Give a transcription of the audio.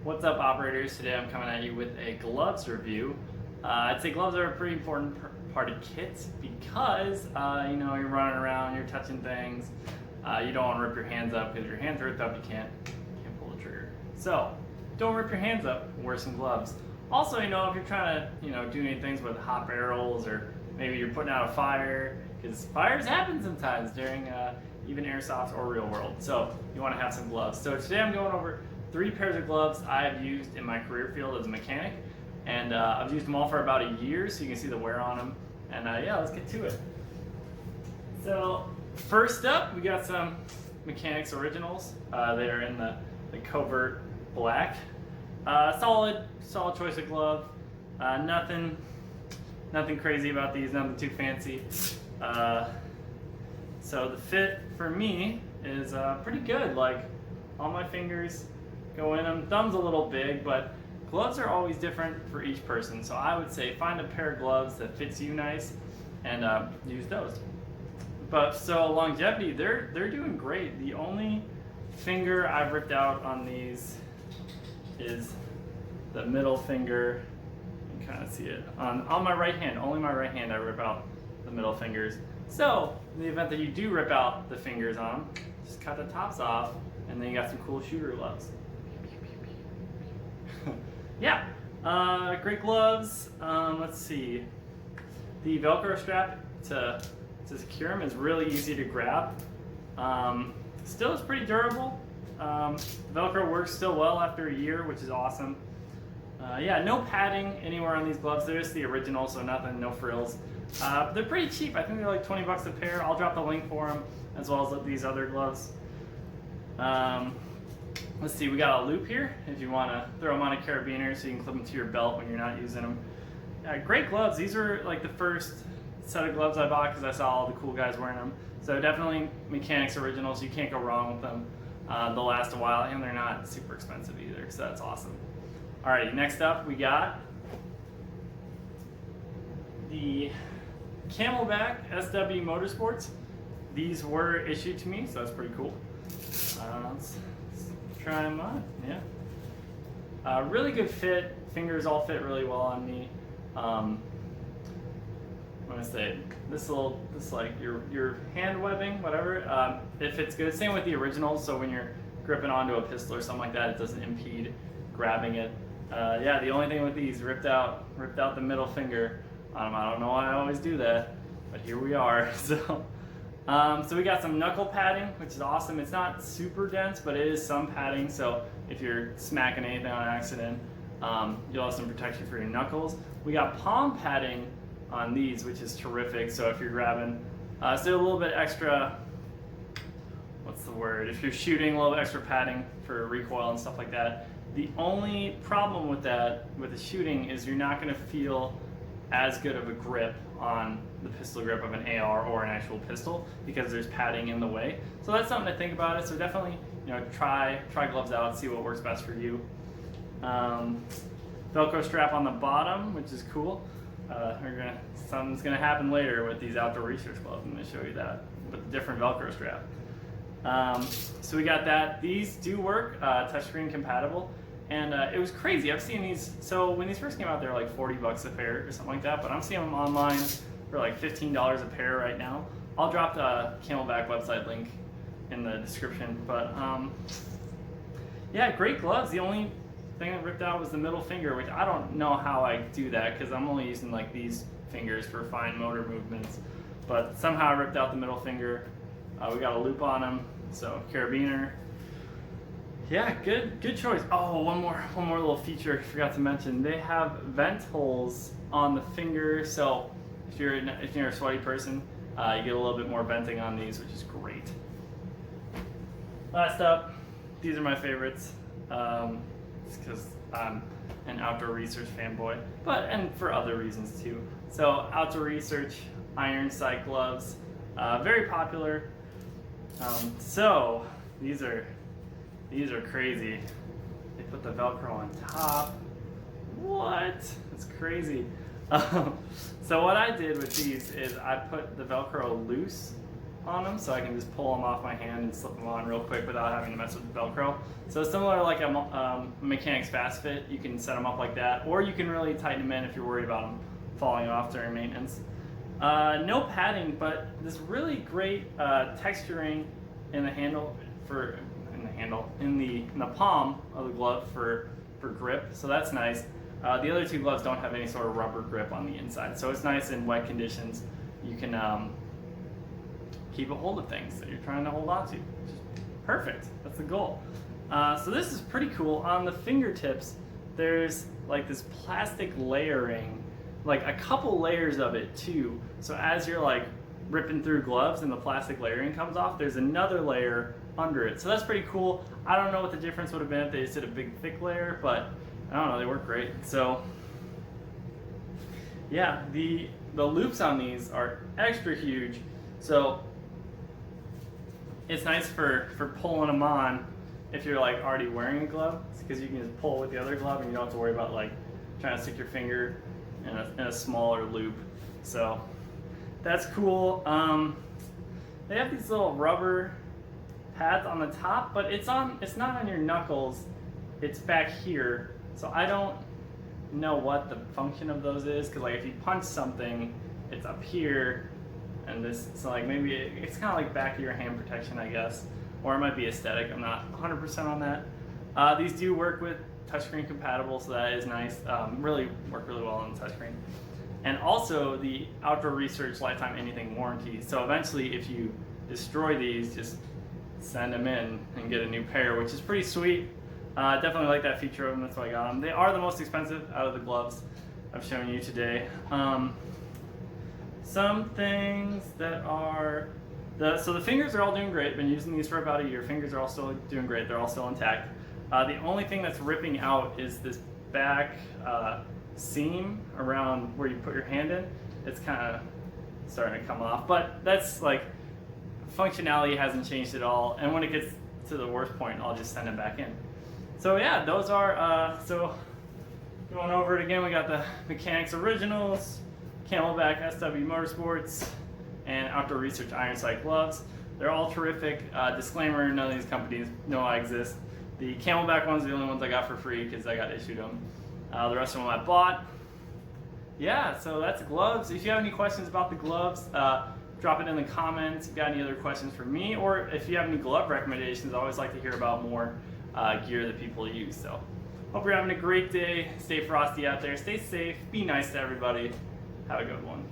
What's up, operators? Today I'm coming at you with a gloves review. I'd say gloves are a pretty important part of kits because you're running around, you're touching things, you don't want to rip your hands up because if your hands are ripped up, you can't pull the trigger. So don't rip your hands up. Wear some gloves. Also, if you're trying to do any things with hot barrels or maybe you're putting out a fire, because fires happen sometimes during even airsoft or real world. So you want to have some gloves. So today I'm going over 3 pairs of gloves I have used in my career field as a mechanic, and I've used them all for about a year, so you can see the wear on them. And let's get to it. So first up, we got some Mechanix originals. They are in the covert black. Solid choice of glove. Nothing crazy about these. Nothing too fancy. So the fit for me is pretty good. Like all my fingers go in them. Thumb's a little big, but gloves are always different for each person. So I would say find a pair of gloves that fits you nice and use those. But so longevity, they're doing great. The only finger I've ripped out on these is the middle finger. You can kind of see it on my right hand. Only my right hand I rip out the middle fingers. So in the event that you do rip out the fingers on them, just cut the tops off, and then you got some cool shooter gloves. Yeah, great gloves. Let's see. The Velcro strap to secure them is really easy to grab. Still is pretty durable. Velcro works still well after a year, which is awesome. No padding anywhere on these gloves. They're just the original, so nothing, no frills. They're pretty cheap. I think they're like 20 bucks a pair. I'll drop the link for them, as well as these other gloves. Let's see, we got a loop here if you want to throw them on a carabiner so you can clip them to your belt when you're not using them. Great gloves. These are like the first set of gloves I bought because I saw all the cool guys wearing them. So definitely Mechanix originals. You can't go wrong with them. They'll last a while, and they're not super expensive either, so that's awesome. Alright, next up we got the Camelbak SW Motorsports. These were issued to me, so that's pretty cool. Let's try them on. Yeah, really good fit. Fingers all fit really well on me. I'm gonna say this like your hand webbing, whatever. It fits good. Same with the originals. So when you're gripping onto a pistol or something like that, it doesn't impede grabbing it. The only thing with these ripped out the middle finger. I don't know why I always do that, but here we are. So we got some knuckle padding, which is awesome. It's not super dense, but it is some padding. So if you're smacking anything on accident, you'll have some protection for your knuckles. We got palm padding on these, which is terrific. So if you're grabbing, so a little bit extra. What's the word? If you're shooting, a little bit extra padding for recoil and stuff like that. The only problem with that, with the shooting, is you're not going to feel as good of a grip on the pistol grip of an AR or an actual pistol because there's padding in the way. So that's something to think about. So definitely, try gloves out, see what works best for you. Velcro strap on the bottom, which is cool. Something's gonna happen later with these outdoor research gloves. I'm gonna show you that with a different Velcro strap. So we got that. These do work, touchscreen compatible. And it was crazy. I've seen these, so when these first came out, they were like 40 bucks a pair or something like that, but I'm seeing them online for like $15 a pair right now. I'll drop the Camelbak website link in the description, but great gloves. The only thing that ripped out was the middle finger, which I don't know how I do that because I'm only using like these fingers for fine motor movements, but somehow I ripped out the middle finger. We got a loop on them, so carabiner. Yeah, good choice. Oh, one more little feature I forgot to mention. They have vent holes on the finger, so if you're a sweaty person, you get a little bit more venting on these, which is great. Last up, these are my favorites. It's because I'm an outdoor research fanboy, and for other reasons too. So outdoor research, Ironsight gloves, very popular. So these are crazy. They put the Velcro on top. What? It's crazy. So what I did with these is I put the Velcro loose on them, so I can just pull them off my hand and slip them on real quick without having to mess with the Velcro. So similar to like a Mechanix Fast Fit, you can set them up like that, or you can really tighten them in if you're worried about them falling off during maintenance. No padding, but this really great texturing in the handle in the palm of the glove for grip, so that's nice. The other two gloves don't have any sort of rubber grip on the inside, so it's nice in wet conditions. You can keep a hold of things that you're trying to hold on to. Perfect, that's the goal. So this is pretty cool. On the fingertips, there's like this plastic layering, like a couple layers of it too. So as you're like ripping through gloves and the plastic layering comes off, there's another layer under it. So that's pretty cool. I don't know what the difference would have been if they just did a big thick layer, but I don't know, they work great. So yeah, the loops on these are extra huge. So it's nice for pulling them on if you're like already wearing a glove, because you can just pull with the other glove and you don't have to worry about like trying to stick your finger in a smaller loop. So that's cool. They have these little rubber pads on the top, but it's not on your knuckles, it's back here. So I don't know what the function of those is, because like if you punch something, it's up here, and this, so like maybe it's kind of like back of your hand protection, I guess, or it might be aesthetic. I'm not 100% on that. These do work with touchscreen compatible, so that is nice. Really work really well on the touchscreen. And also the Outdoor Research Lifetime Anything warranty. So eventually, if you destroy these, just send them in and get a new pair, which is pretty sweet. Definitely like that feature of them, that's why I got them. They are the most expensive out of the gloves I've shown you today. Some things that are, so the fingers are all doing great. Been using these for about a year. Fingers are all still doing great. They're all still intact. The only thing that's ripping out is this back seam around where you put your hand in. It's kind of starting to come off, but that's like, functionality hasn't changed at all. And when it gets to the worst point, I'll just send it back in. So yeah, those are, so going over it again, we got the Mechanix Originals, Camelbak SW Motorsports, and Outdoor Research Ironsight gloves. They're all terrific. Disclaimer, none of these companies know I exist. The Camelbak ones are the only ones I got for free because I got issued them. The rest of them I bought. Yeah, so that's gloves. If you have any questions about the gloves, drop it in the comments. If you got any other questions for me, or if you have any glove recommendations, I always like to hear about more gear that people use. So hope you're having a great day. Stay frosty out there. Stay safe. Be nice to everybody. Have a good one.